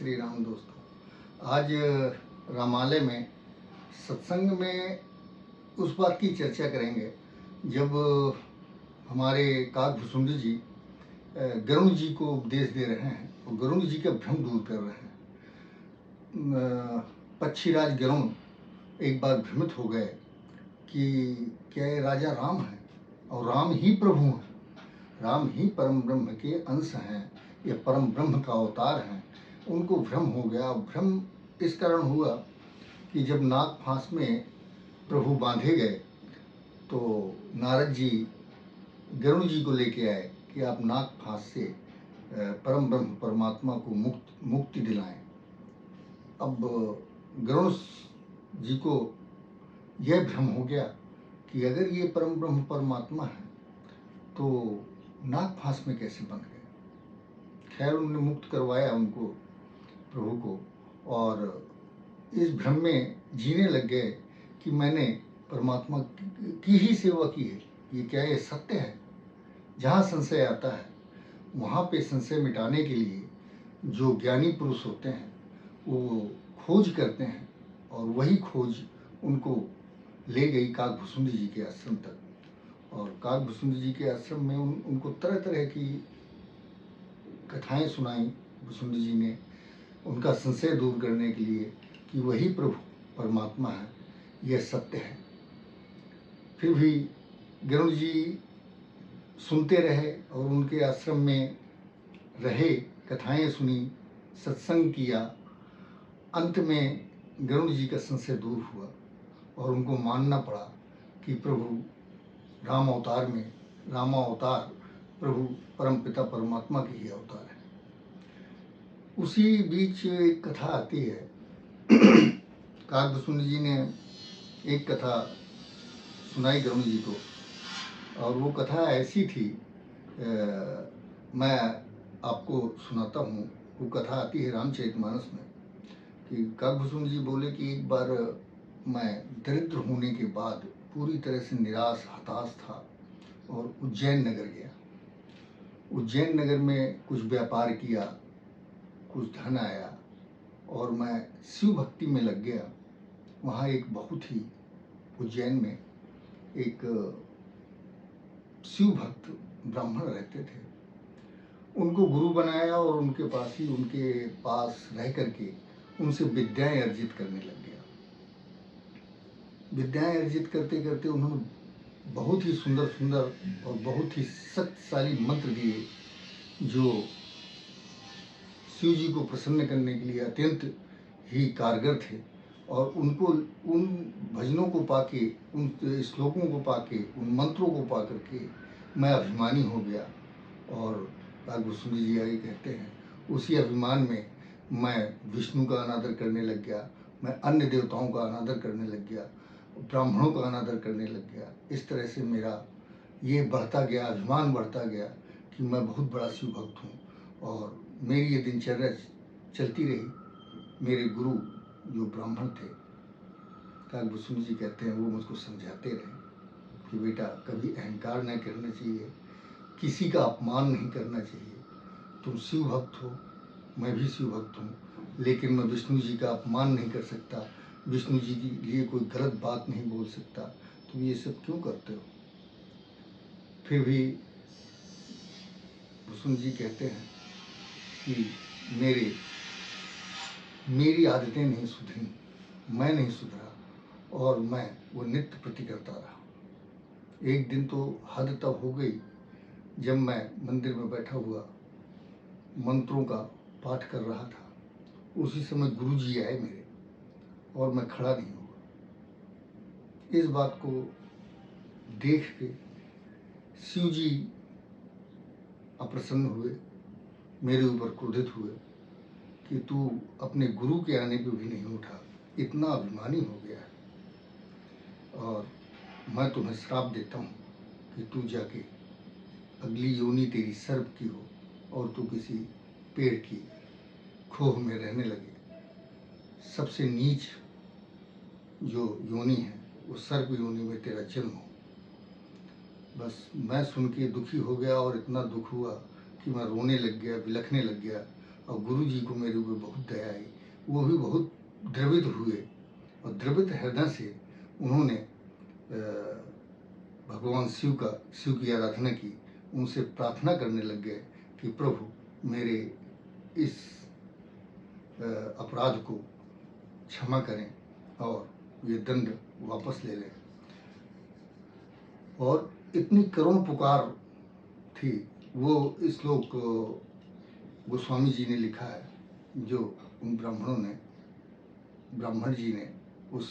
श्री राम दोस्तों। आज रामालय में सत्संग में उस बात की चर्चा करेंगे जब हमारे काकभुसुंड जी गरुण जी को उपदेश दे रहे हैं और गरुण जी का भ्रम दूर कर रहे हैं। पक्षीराज गरुण एक बार भ्रमित हो गए कि क्या ये राजा राम है और राम ही प्रभु हैं, राम ही परम ब्रह्म के अंश हैं, ये परम ब्रह्म का अवतार हैं। उनको भ्रम हो गया। भ्रम इस कारण हुआ कि जब नाग फांस में प्रभु बांधे गए तो नारद जी गरुण जी को लेके आए कि आप नाग फांस से परम ब्रह्म परमात्मा को मुक्ति दिलाएं। अब गरुण जी को यह भ्रम हो गया कि अगर ये परम ब्रह्म परमात्मा है तो नाग फांस में कैसे बंध गए। खैर उन्होंने मुक्त करवाया उनको, प्रभु को, और इस भ्रम में जीने लग गए कि मैंने परमात्मा की ही सेवा की है। ये क्या ये सत्य है? जहाँ संशय आता है वहाँ पे संशय मिटाने के लिए जो ज्ञानी पुरुष होते हैं वो खोज करते हैं और वही खोज उनको ले गई काकभुसुंड जी के आश्रम तक। और काकभुसुंड जी के आश्रम में उनको तरह तरह की कथाएं सुनाई भुसुंड जी ने, उनका संशय दूर करने के लिए कि वही प्रभु परमात्मा है, यह सत्य है। फिर भी गरुड़ जी सुनते रहे और उनके आश्रम में रहे, कथाएं सुनी, सत्संग किया। अंत में गरुड़ जी का संशय दूर हुआ और उनको मानना पड़ा कि प्रभु राम अवतार में रामावतार प्रभु परमपिता परमात्मा के ही अवतार है। उसी बीच एक कथा आती है। काकभुसुंड जी ने एक कथा सुनाई गरुड़ जी को और वो कथा ऐसी थी, मैं आपको सुनाता हूँ। वो कथा आती है रामचरितमानस में कि काकभुसुंड जी बोले कि एक बार मैं दरिद्र होने के बाद पूरी तरह से निराश हताश था और उज्जैन नगर गया। उज्जैन नगर में कुछ व्यापार किया, कुछ धन आया और मैं शिव भक्ति में लग गया। वहाँ एक बहुत ही उज्जैन में एक शिव भक्त ब्राह्मण रहते थे। उनको गुरु बनाया और उनके पास रह करके उनसे विद्याएं अर्जित करने लग गया। विद्याएं अर्जित करते करते उन्होंने बहुत ही सुंदर सुंदर और बहुत ही शक्तिशाली मंत्र दिए जो शिव जी को प्रसन्न करने के लिए अत्यंत ही कारगर थे। और उनको उन भजनों को पाके, उन श्लोकों को पाके, उन मंत्रों को पा करके मैं अभिमानी हो गया। और काकभुसुंड जी आगे कहते हैं उसी अभिमान में मैं विष्णु का अनादर करने लग गया, मैं अन्य देवताओं का अनादर करने लग गया, ब्राह्मणों का अनादर करने लग गया। इस तरह से मेरा ये बढ़ता गया, अभिमान बढ़ता गया कि मैं बहुत बड़ा शिव भक्त हूँ। और मेरी ये दिनचर्या चलती रही। मेरे गुरु जो ब्राह्मण थे, काकभुसुंड जी कहते हैं, वो मुझको समझाते रहे कि बेटा कभी अहंकार नहीं करना चाहिए, किसी का अपमान नहीं करना चाहिए। तुम शिव भक्त हो, मैं भी शिव भक्त हूँ, लेकिन मैं विष्णु जी का अपमान नहीं कर सकता, विष्णु जी के लिए कोई गलत बात नहीं बोल सकता। तुम ये सब क्यों करते हो? फिर भी भुसुंड जी कहते हैं कि मेरी आदतें नहीं सुधरी, मैं नहीं सुधरा और मैं वो नित्य प्रति करता रहा। एक दिन तो हद तब हो गई जब मैं मंदिर में बैठा हुआ मंत्रों का पाठ कर रहा था। उसी समय गुरु जी आए मेरे और मैं खड़ा नहीं हुआ। इस बात को देख के शिव जी अप्रसन्न हुए, मेरे ऊपर क्रोधित हुए कि तू अपने गुरु के आने पे भी नहीं उठा, इतना अभिमानी हो गया है और मैं तुम्हें श्राप देता हूँ कि तू जाके अगली योनि तेरी सर्प की हो और तू किसी पेड़ की खोह में रहने लगे। सबसे नीच जो योनि है वो सर्प योनि में तेरा जन्म हो। बस मैं सुन के दुखी हो गया और इतना दुख हुआ कि मैं रोने लग गया, बिलखने लग गया। और गुरु जी को मेरे ऊपर बहुत दया आई। वो भी बहुत द्रवित हुए और द्रवित हृदय से उन्होंने भगवान शिव की आराधना की। उनसे प्रार्थना करने लग गए कि प्रभु मेरे इस अपराध को क्षमा करें और ये दंड वापस ले लें। और इतनी करुण पुकार थी। वो श्लोक गोस्वामी जी ने लिखा है, जो उन ब्राह्मण जी ने उस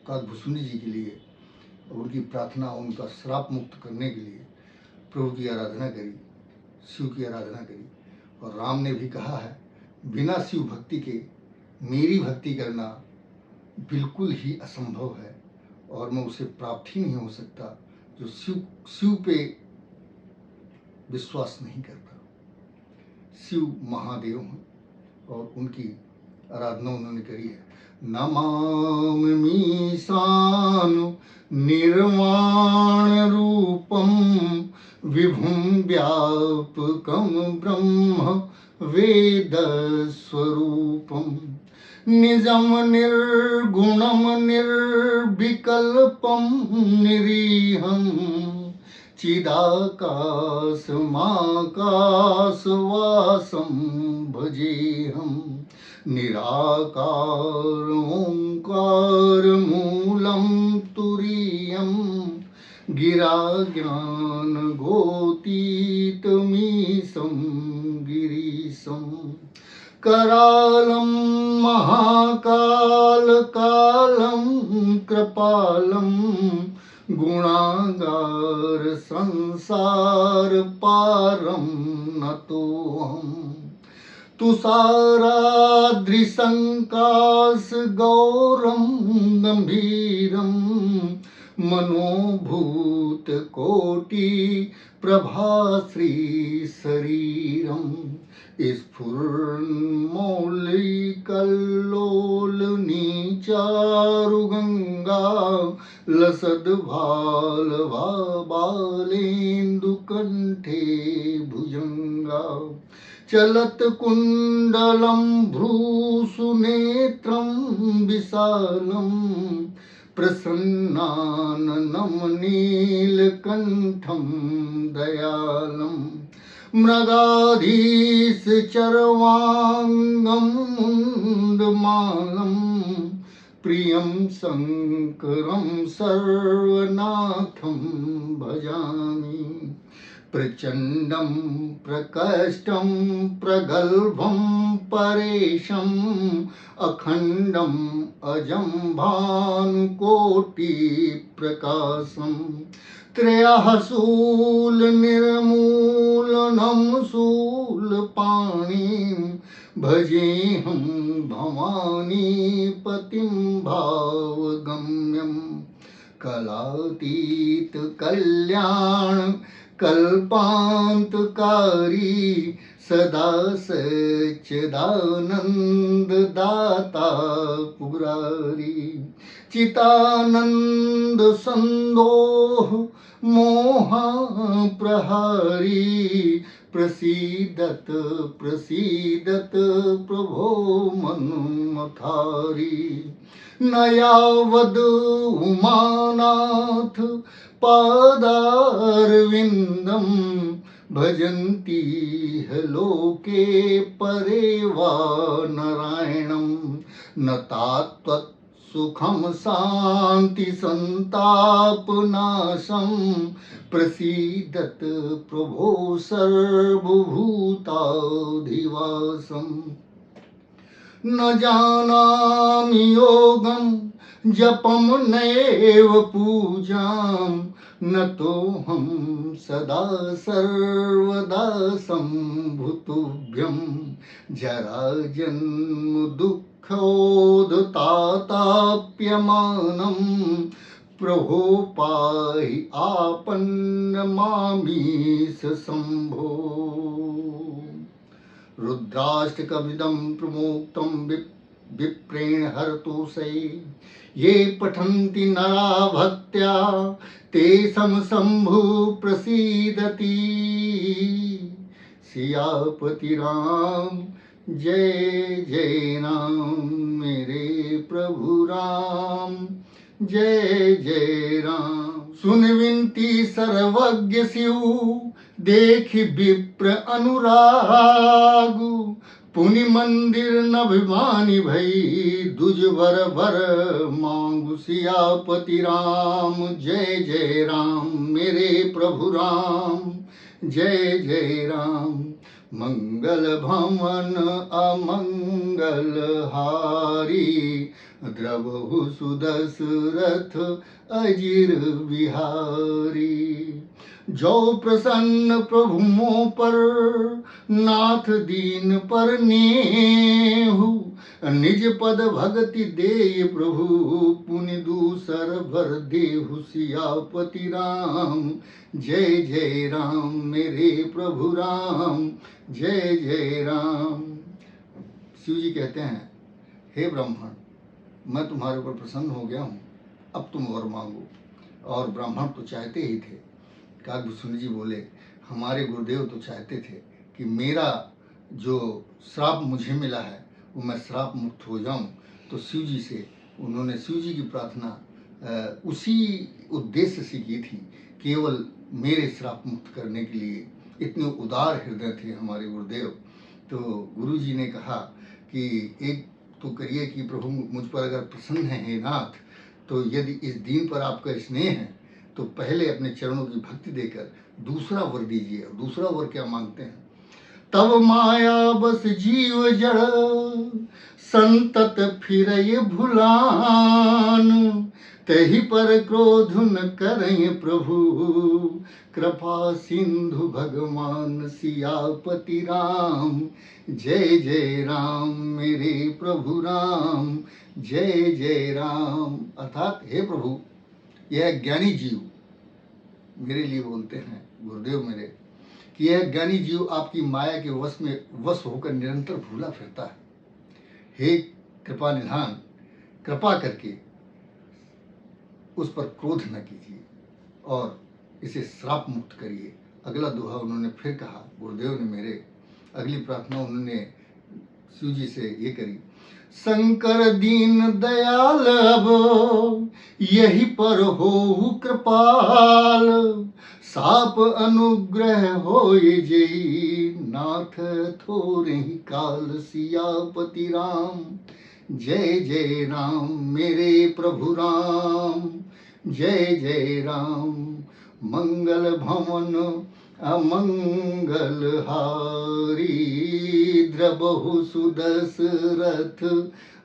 काकभुसुंडी जी के लिए, उनकी प्रार्थना, उनका श्राप मुक्त करने के लिए प्रभु की आराधना करी, शिव की आराधना करी। और राम ने भी कहा है, बिना शिव भक्ति के मेरी भक्ति करना बिल्कुल ही असंभव है और मैं उसे प्राप्त ही नहीं हो सकता जो शिव पे विश्वास नहीं करता। शिव महादेव हैं और उनकी आराधना उन्होंने करी है। नमामि सानु निर्वाण रूपम विभुं व्यापकं ब्रह्म वेद स्वरूपम निजम निर्गुणम निर्विकल्पम निरीहं चिदाकाशमाकाशवासं भजेहं निराकार ओंकार मूलं तुरीयं गिरा ज्ञान गोतीतमीशं गिरीशं करालं महाकाल कालं कृपालं गुणागार संसार पारं नतोऽहम् तुषाराद्रिसंकाश गौरं गंभीरं मनोभूत कोटि प्रभाश्री शरीरं स्फुरन्मौलिकल्लोलनीचारुगंगा लसद्भालभाबालेन्दुकण्ठे भुजंगा चलत कुंडलं भ्रूसुनेत्रं विशालं प्रसन्नाननं नीलकण्ठं दयालं मृगाधीश चरवांगं मुण्डमालं प्रियं शंकरं सर्वनाथं भजामि प्रचंडं प्रकष्टं प्रगल्भं परेशं अखंडं अजं भानुकोटि प्रकाशं त्रयः शूल निर्मूलनं शूलपाणिं भजेऽहं भवानी पतिं भावगम्यं कलातीत कल्याण कल्पांतकारी सदा सच्चिदानंद दाता पुरारी चितानंद संदोह मोह प्रहारी प्रसीदत प्रसीदत प्रभो मन्मथारी नयावद उमानाथ पादारविंदम भजन्ति लोके परे वा नारायणं न तात्वत् सुखम शांति संतापनाशं प्रसीदत प्रभो सर्वभूताधिवासम् न जानामि योगं जपं नैव पूजां न तोऽहं सदा सर्वदा सम्भुतुभ्यं जरा जन्म दुःखोदताताप्यमानं प्रभो पाहि आपन्नमामीश शम्भो। रुद्राष्टकमिदं प्रमोक्तं विप्रेण हरतोषे ये पठन्ति नरा भक्त्या तेषां शम्भु प्रसीदति सियापति राम। जय जय राम मेरे प्रभु राम। जय जय राम। सुन विनती सर्वज्ञ शिव, देख विप्र अनुरागु। पुनि मंदिर नभिमानी भई, दुज वर वर मांगु। सियापति राम। जय जय राम मेरे प्रभु राम। जय जय राम। मंगल भवन अमंगल हारी, द्रवहु सुदशरथ अजिर बिहारी। जो प्रसन्न प्रभु मों पर, नाथ दीन पर नेहु। निज पद भगति देय प्रभु, पुनि दूसर भर देहु। सियापति राम। जय जय राम मेरे प्रभु राम। जय जय राम। शिव जी कहते हैं, हे ब्राह्मण, मैं तुम्हारे ऊपर प्रसन्न हो गया हूँ, अब तुम वर मांगो। और ब्राह्मण तो चाहते ही थे। काकभूषुंड जी बोले, हमारे गुरुदेव तो चाहते थे कि मेरा जो श्राप मुझे मिला है वो मैं श्राप मुक्त हो जाऊं। तो शिव जी से उन्होंने, शिव जी की प्रार्थना उसी उद्देश्य से की थी, केवल मेरे श्राप मुक्त करने के लिए। इतने उदार हृदय थे हमारे गुरुदेव। तो गुरु जी ने कहा कि एक तो करिए कि प्रभु मुझ पर अगर प्रसन्न है हे नाथ, तो यदि इस दीन पर आपका स्नेह है तो पहले अपने चरणों की भक्ति देकर दूसरा वर दीजिए। और दूसरा वर क्या मांगते हैं? तब माया बस जीव जड़, संतत फिरय भुलान। तहि पर क्रोध न करय प्रभु, कृपा सिंधु भगवान। सियापति राम। जय जय राम मेरे प्रभु राम। जय जय राम। अर्थात हे प्रभु, यह ज्ञानी जीव मेरे लिए बोलते हैं गुरुदेव मेरे, कि यह ज्ञानी जीव आपकी माया के वश होकर निरंतर भूला फिरता है। हे कृपा निधान, कृपा करके उस पर क्रोध न कीजिए और इसे श्राप मुक्त करिए। अगला दोहा उन्होंने फिर कहा, गुरुदेव ने मेरे अगली प्रार्थना उन्होंने शिव जी से ये करी, शंकर दीन दयाल अब यही पर हो कृपाल। साप अनुग्रह होय जेई, नाथ थोरे काल। सियापति राम। जय जय राम मेरे प्रभु राम। जय जय राम। मंगल भवन अमंगल हारी, द्रवहु सुदशरथ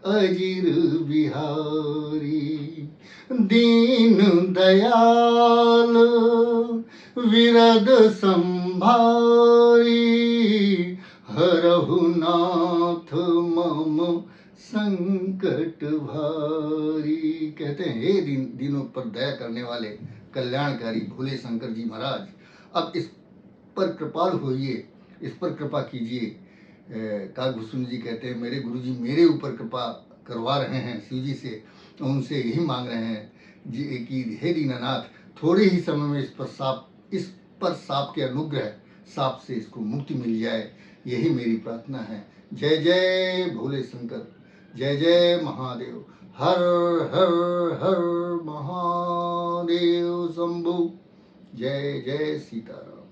अजिर बिहारी। दीन दयाल विरद संभारी, हरहु नाथ मम संकट भारी। कहते हैं, हे दीनों पर दया करने वाले कल्याणकारी भोले शंकर जी महाराज, अब इस पर कृपाल होइए, इस पर कृपा कीजिए। काकभूषुंड जी कहते हैं, मेरे गुरु जी मेरे ऊपर कृपा करवा रहे हैं शिव जी से, तो उनसे यही मांग रहे हैं जी कि हे दीनानाथ, थोड़े ही समय में इस पर साप के अनुग्रह, साप से इसको मुक्ति मिल जाए, यही मेरी प्रार्थना है। जय जय भोले शंकर। जय जय महादेव। हर हर हर महादेव शंभु। जय जय सीताराम।